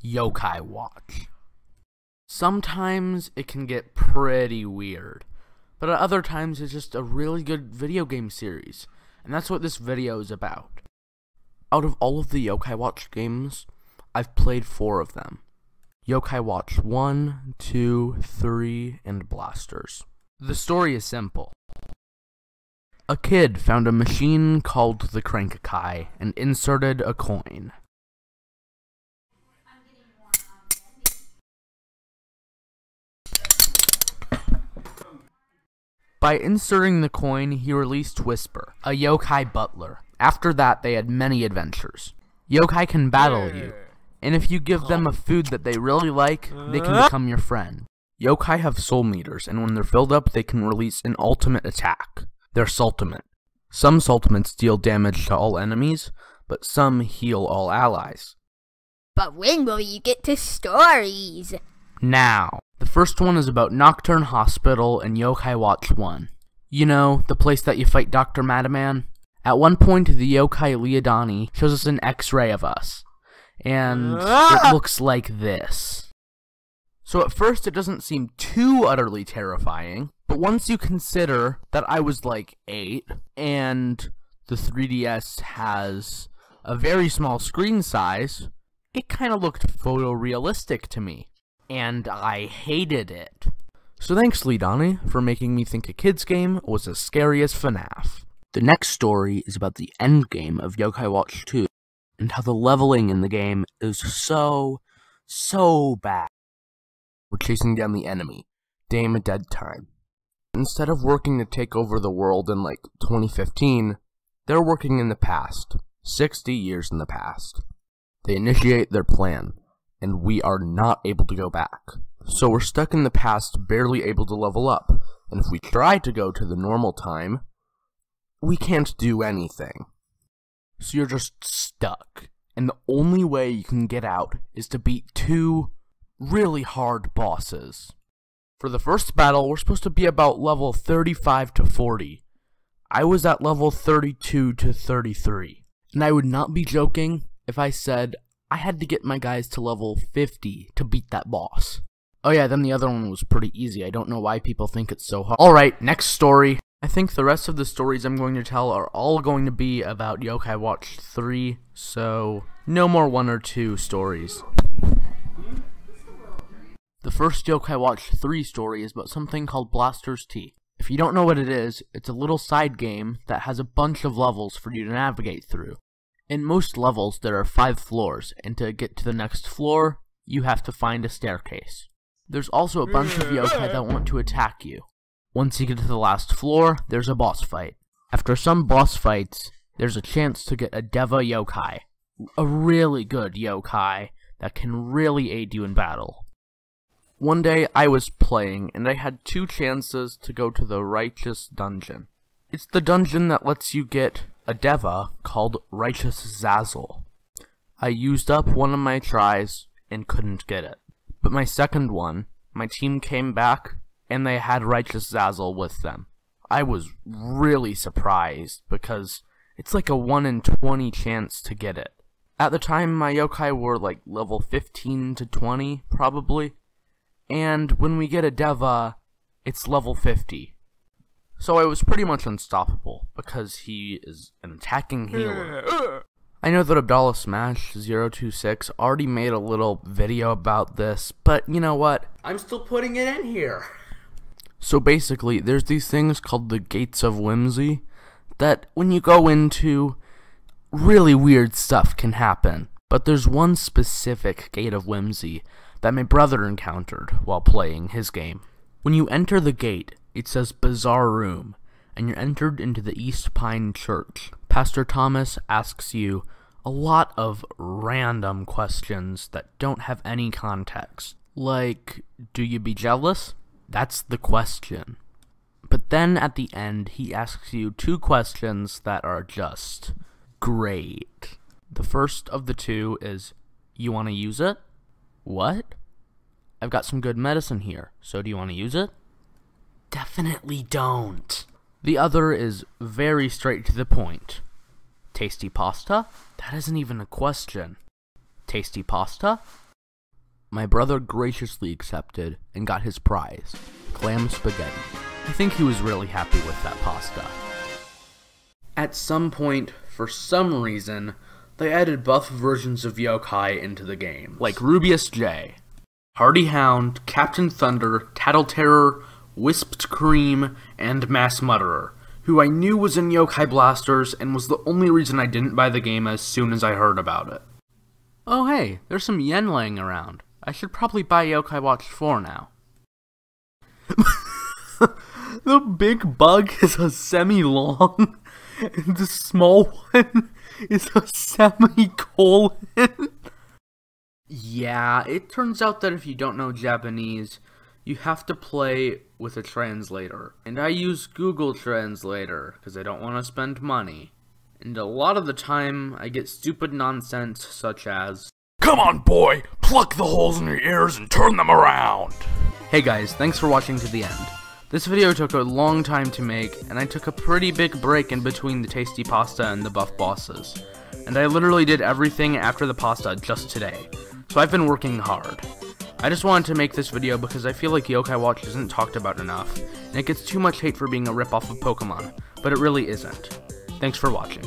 Yokai Watch. Sometimes it can get pretty weird, but at other times it's just a really good video game series, and that's what this video is about. Out of all of the Yokai Watch games, I've played 4 of them. Yokai Watch 1, 2, 3, and Blasters. The story is simple. A kid found a machine called the Crank-a-kai and inserted a coin. By inserting the coin, he released Whisper, a yokai butler. After that, they had many adventures. Yokai can battle you, and if you give them a food that they really like, they can become your friend. Yokai have soul meters, and when they're filled up, they can release an ultimate attack. Their Sultimate. Some Sultimates deal damage to all enemies, but some heal all allies. But when will you get to stories? Now, the first one is about Nocturne Hospital in Yokai Watch 1. You know, the place that you fight Dr. Madaman? At one point, the Yokai Leodani shows us an Xray of us, and it looks like this. So at first, it doesn't seem too utterly terrifying, but once you consider that I was like 8, and the 3DS has a very small screen size, it kinda looked photorealistic to me, and I hated it. So thanks, Leodani, for making me think a kid's game was as scary as FNAF. The next story is about the endgame of Yokai Watch 2, and how the leveling in the game is so bad. We're chasing down the enemy, Dame Dead Time. Instead of working to take over the world in like 2015, they're working in the past, 60 years in the past. They initiate their plan, and we are not able to go back. So we're stuck in the past, barely able to level up, and if we try to go to the normal time, we can't do anything. So you're just stuck, and the only way you can get out is to beat 2 really hard bosses. For the first battle, we're supposed to be about level 35 to 40. I was at level 32 to 33. And I would not be joking if I said I had to get my guys to level 50 to beat that boss. Oh yeah, then the other one was pretty easy. I don't know why people think it's so hard. Alright, next story. I think the rest of the stories I'm going to tell are all going to be about Yokai Watch 3, so no more 1 or 2 stories. The first Yokai Watch 3 story is about something called Blaster's Tea. If you don't know what it is, it's a little side game that has a bunch of levels for you to navigate through. In most levels, there are 5 floors, and to get to the next floor, you have to find a staircase. There's also a bunch of yokai that want to attack you. Once you get to the last floor, there's a boss fight. After some boss fights, there's a chance to get a Deva yokai, a really good yokai that can really aid you in battle. One day, I was playing, and I had 2 chances to go to the Righteous Dungeon. It's the dungeon that lets you get a Deva called Righteous Zazzle. I used up one of my tries and couldn't get it. But my second one, my team came back, and they had Righteous Zazzle with them. I was really surprised, because it's like a 1 in 20 chance to get it. At the time, my yokai were like level 15 to 20, probably. And when we get a Deva, it's level 50. So I was pretty much unstoppable, because he is an attacking healer. I know that Abdallah Smash 026 already made a little video about this, but you know what? I'm still putting it in here. So basically, there's these things called the Gates of Whimsy, that when you go into, really weird stuff can happen. But there's one specific Gate of Whimsy that my brother encountered while playing his game. When you enter the gate, it says Bizarre Room, and you're entered into the East Pine Church. Pastor Thomas asks you a lot of random questions that don't have any context. Like, do you be jealous? That's the question. But then at the end, he asks you 2 questions that are just great. The first of the 2 is, you want to use it? What? I've got some good medicine here, so do you want to use it? Definitely don't. The other is very straight to the point. Tasty pasta? That isn't even a question. Tasty pasta? My brother graciously accepted and got his prize, clam spaghetti. I think he was really happy with that pasta. At some point, for some reason, they added buff versions of yokai into the game, like Rubius J, Hardy Hound, Captain Thunder, Tattle Terror, Wisped Cream, and Mass Mutterer, who I knew was in Yokai Blasters and was the only reason I didn't buy the game as soon as I heard about it. Oh hey, there's some yen laying around. I should probably buy Yokai Watch 4 now. The big bug is a semi-long, and the small one is a semicolon. Yeah, it turns out that if you don't know Japanese, you have to play with a translator. And I use Google Translator, because I don't want to spend money. And a lot of the time, I get stupid nonsense such as, "Come on boy, pluck the holes in your ears and turn them around!" Hey guys, thanks for watching to the end. This video took a long time to make, and I took a pretty big break in between the tasty pasta and the buff bosses. And I literally did everything after the pasta just today, so I've been working hard. I just wanted to make this video because I feel like Yokai Watch isn't talked about enough, and it gets too much hate for being a ripoff of Pokemon, but it really isn't. Thanks for watching.